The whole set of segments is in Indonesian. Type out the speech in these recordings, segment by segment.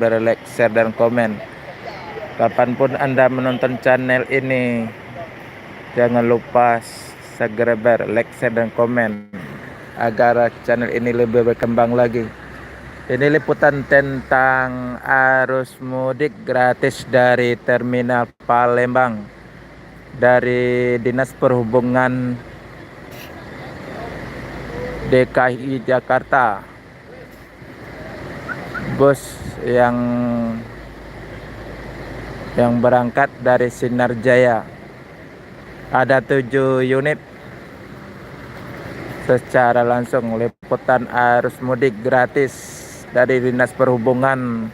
like, share, dan komen. Kapanpun Anda menonton channel ini, jangan lupa segera like, share, dan komen agar channel ini lebih berkembang lagi. Ini liputan tentang arus mudik gratis dari Terminal Palembang dari Dinas Perhubungan DKI Jakarta. Bus yang berangkat dari Sinar Jaya ada 7 unit. Secara langsung liputan arus mudik gratis dari Dinas Perhubungan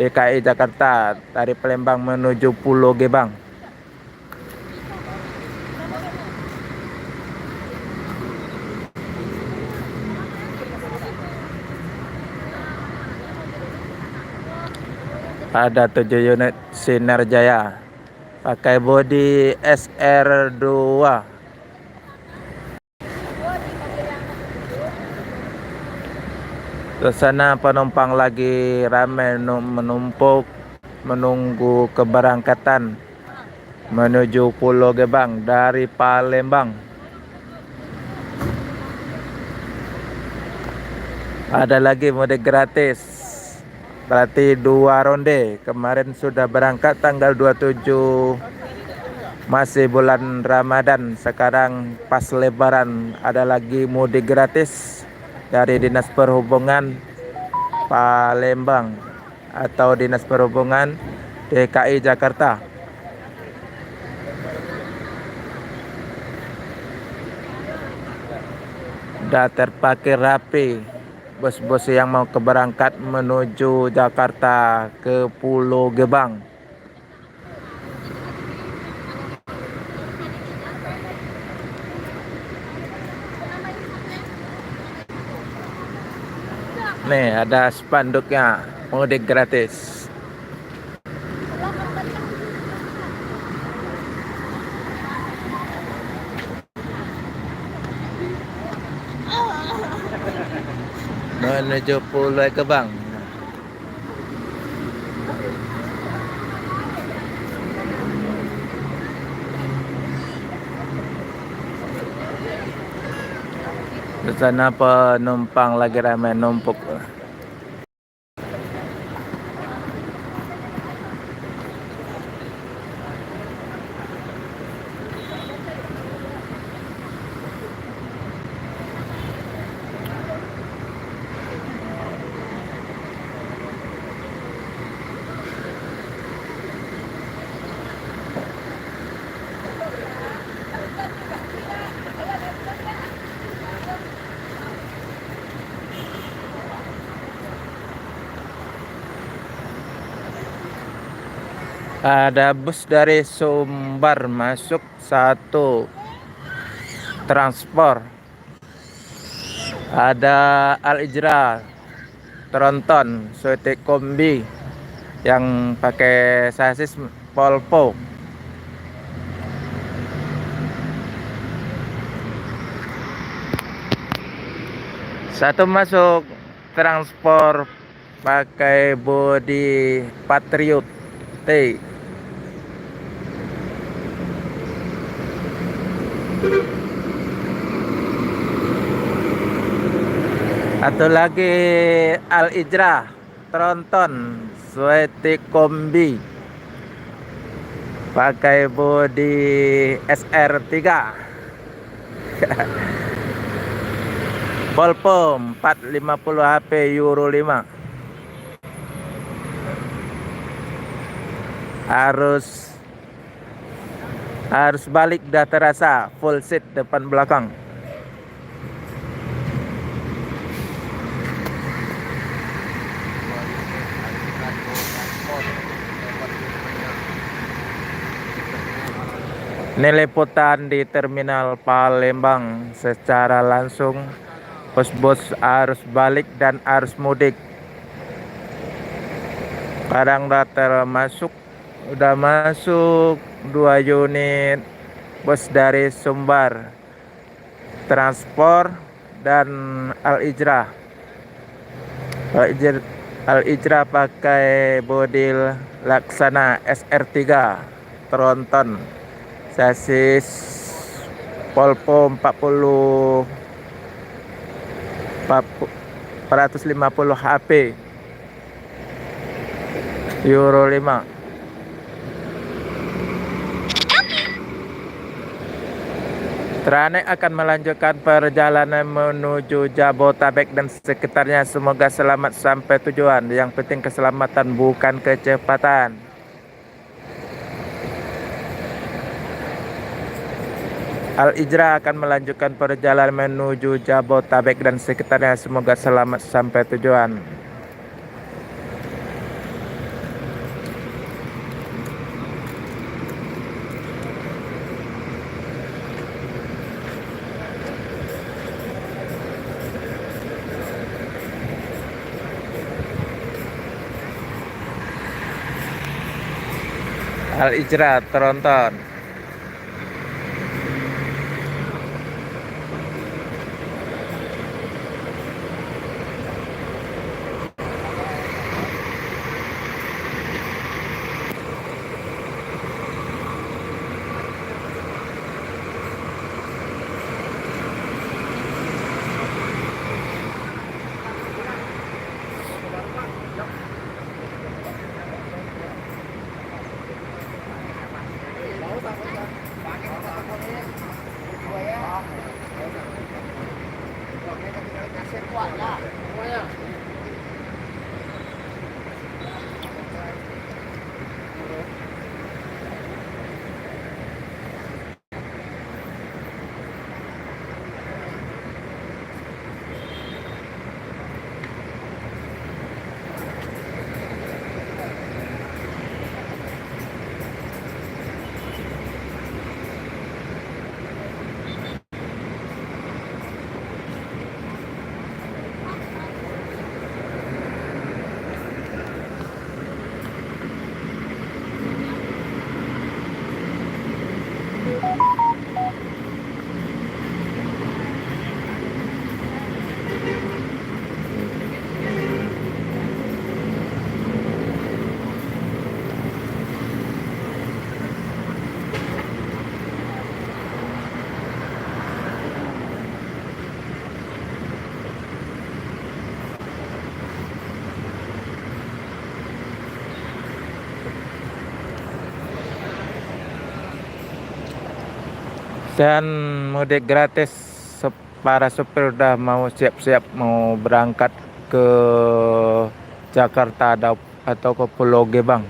DKI Jakarta dari Palembang menuju Pulau Gebang. Ada 7 unit Sinar Jaya pakai bodi SR2. Terus sana penumpang lagi ramai menumpuk menunggu keberangkatan menuju Pulau Gebang dari Palembang. Ada lagi mudik gratis, berarti 2 ronde. Kemarin sudah berangkat tanggal 27, masih bulan Ramadan. Sekarang pas Lebaran ada lagi mudik gratis dari Dinas Perhubungan Palembang atau Dinas Perhubungan DKI Jakarta. Sudah terparkir rapi bus-bus yang mau keberangkat menuju Jakarta ke Pulau Gebang. Nih ada spanduknya, mudik gratis. Menuju Pulau Gebang. Di sana penumpang lagi ramai numpuk. Ada bus dari Sumbar masuk 1 transport. Ada Al-Ijra Tronton Sweety Kombi yang pakai sasis Polpo. Satu masuk transport pakai bodi Patriot T. Satu lagi Al-Ijra Tronton Sweety Kombi pakai bodi SR3. Volvo 450 HP Euro 5. Harus balik dah terasa, full seat depan belakang. Ini liputan di Terminal Palembang secara langsung bus-bus arus balik dan arus mudik. Sekarang udah masuk 2 unit bus dari Sumbar Transport dan Al-Ijra Al Ijra pakai bodi Laksana SR3 tronton, sasis Polpo 450 HP Euro 5. Trane akan melanjutkan perjalanan menuju Jabotabek dan sekitarnya. Semoga selamat sampai tujuan. Yang penting keselamatan, bukan kecepatan. Al Ijra akan melanjutkan perjalanan menuju Jabotabek dan sekitarnya. Semoga selamat sampai tujuan. Al Ijra tronton. Dan mudik gratis, para supir udah mau siap-siap mau berangkat ke Jakarta atau ke Pulau Gebang.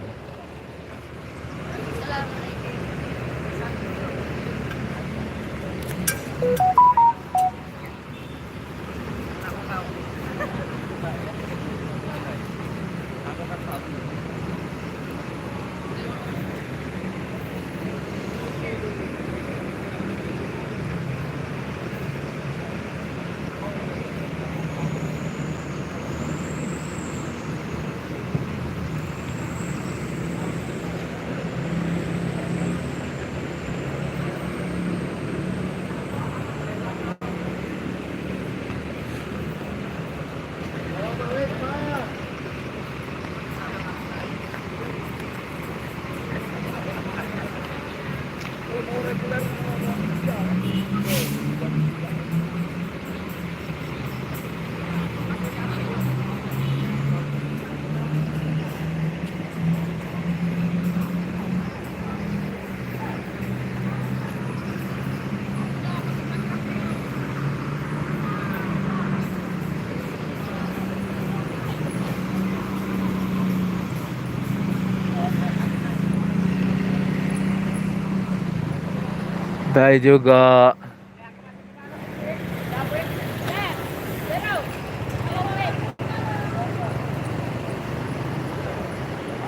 Saya juga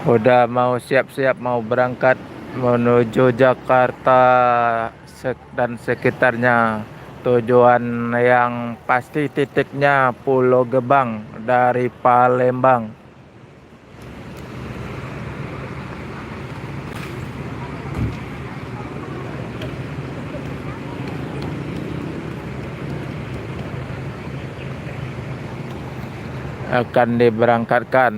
udah mau siap-siap mau berangkat menuju Jakarta dan sekitarnya. Tujuan yang pasti titiknya Pulau Gebang dari Palembang. akan diberangkatkan.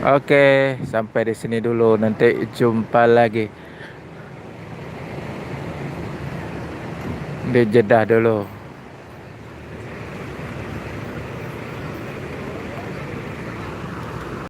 Oke, sampai di sini dulu. Nanti jumpa lagi. Di Jeddah dulu.